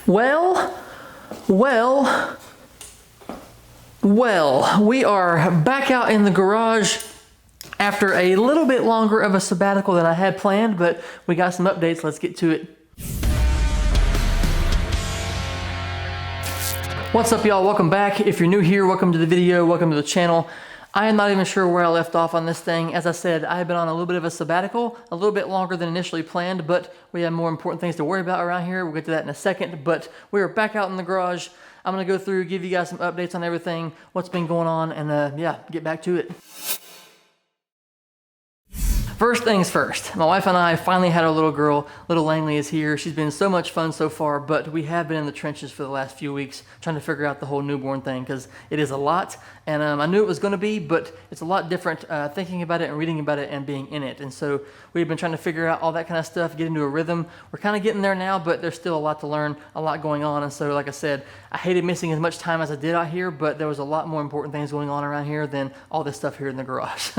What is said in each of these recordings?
Well, we are back out in the garage after a little bit longer of a sabbatical than I had planned, but we got some updates. Let's get to it. What's up, y'all? Welcome back. If you're new here, welcome to the video, welcome to the channel. I am not even sure where I left off on this thing. As I said, I have been on a little bit of a sabbatical, a little bit longer than initially planned, but we have more important things to worry about around here. We'll get to that in a second, but we are back out in the garage. I'm gonna go through, give you guys some updates on everything, what's been going on, and yeah, get back to it. First things first, my wife and I finally had our little girl. Little Langley is here. She's been so much fun so far, but we have been in the trenches for the last few weeks trying to figure out the whole newborn thing because it is a lot, and I knew it was going to be, but it's a lot different thinking about it and reading about it and being in it. And so we've been trying to figure out all that kind of stuff, get into a rhythm. We're kind of getting there now, but there's still a lot to learn, a lot going on. And so, like I said, I hated missing as much time as I did out here, but there was a lot more important things going on around here than all this stuff here in the garage.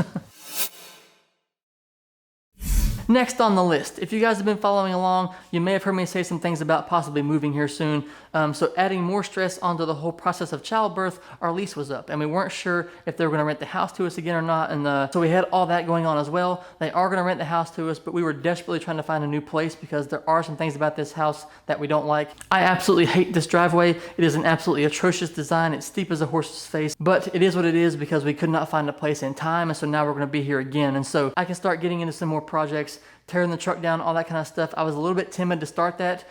Next on the list, if you guys have been following along, you may have heard me say some things about possibly moving here soon. So adding more stress onto the whole process of childbirth, our lease was up and we weren't sure if they were gonna rent the house to us again or not. And so we had all that going on as well. They are gonna rent the house to us, but we were desperately trying to find a new place because there are some things about this house that we don't like. I absolutely hate this driveway. It is an absolutely atrocious design. It's steep as a horse's face, but it is what it is because we could not find a place in time. And so now we're gonna be here again. And so I can start getting into some more projects, tearing the truck down, all that kind of stuff. I was a little bit timid to start that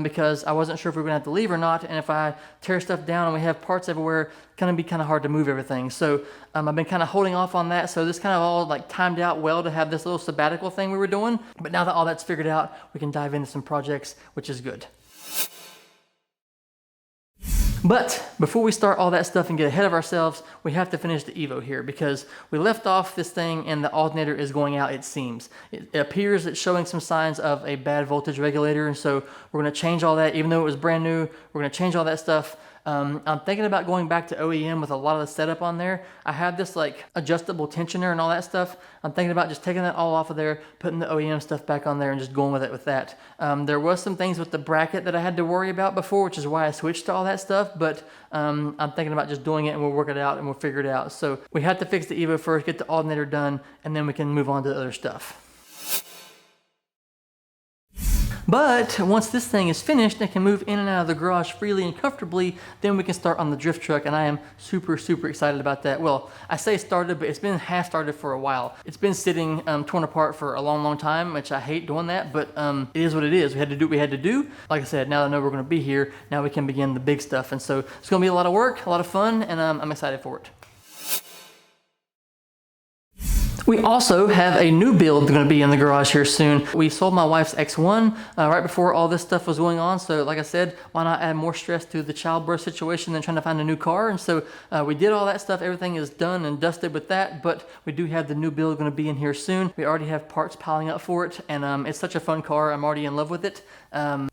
because I wasn't sure if we were gonna have to leave or not. And if I tear stuff down and we have parts everywhere, it's gonna be kind of hard to move everything. So I've been kind of holding off on that. So this kind of all like timed out well to have this little sabbatical thing we were doing. But now that all that's figured out, we can dive into some projects, which is good. But before we start all that stuff and get ahead of ourselves, we have to finish the Evo here because we left off this thing and the alternator is going out, it seems. It appears it's showing some signs of a bad voltage regulator, and so we're gonna change all that. Even though it was brand new, we're gonna change all that stuff. I'm thinking about going back to OEM with a lot of the setup on there. I have this like adjustable tensioner and all that stuff. I'm thinking about just taking that all off of there, putting the OEM stuff back on there and just going with it with that. There was some things with the bracket that I had to worry about before, which is why I switched to all that stuff, but I'm thinking about just doing it and we'll work it out and we'll figure it out. So we have to fix the Evo first, get the alternator done, and then we can move on to the other stuff. But once this thing is finished, I can move in and out of the garage freely and comfortably, then we can start on the drift truck, and I am super, super excited about that. Well, I say started, but it's been half started for a while. It's been sitting torn apart for a long, long time, which I hate doing that, but it is what it is. We had to do what we had to do. Like I said, now that I know we're gonna be here, now we can begin the big stuff. And so it's gonna be a lot of work, a lot of fun, and I'm excited for it. We also have a new build going to be in the garage here soon. We sold my wife's X1 right before all this stuff was going on. So like I said, why not add more stress to the childbirth situation than trying to find a new car? And so we did all that stuff. Everything is done and dusted with that, but we do have the new build going to be in here soon. We already have parts piling up for it, and it's such a fun car. I'm already in love with it.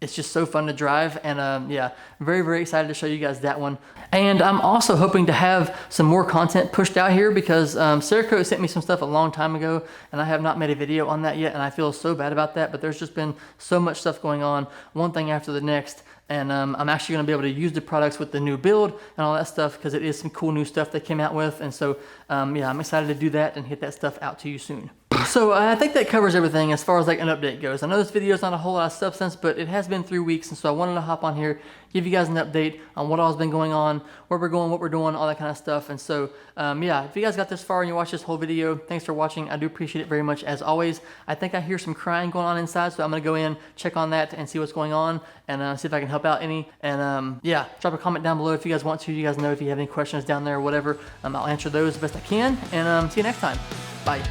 It's just so fun to drive, and yeah, very, very excited to show you guys that one. And I'm also hoping to have some more content pushed out here because Cerakote sent me some stuff a long time ago, and I have not made a video on that yet, and I feel so bad about that, but there's just been so much stuff going on, one thing after the next. And I'm actually going to be able to use the products with the new build and all that stuff because it is some cool new stuff they came out with. And so, yeah, I'm excited to do that and get that stuff out to you soon. So I think that covers everything as far as like an update goes. I know this video is not a whole lot of substance, but it has been 3 weeks, and so I wanted to hop on here, give you guys an update on what all's been going on, where we're going, what we're doing, all that kind of stuff. And so, yeah, if you guys got this far and you watched this whole video, thanks for watching. I do appreciate it very much as always. I think I hear some crying going on inside, so I'm gonna go in, check on that, and see what's going on, and see if I can help out any. And yeah, drop a comment down below if you guys want to. You guys know if you have any questions down there or whatever. I'll answer those the best I can, and see you next time. Bye.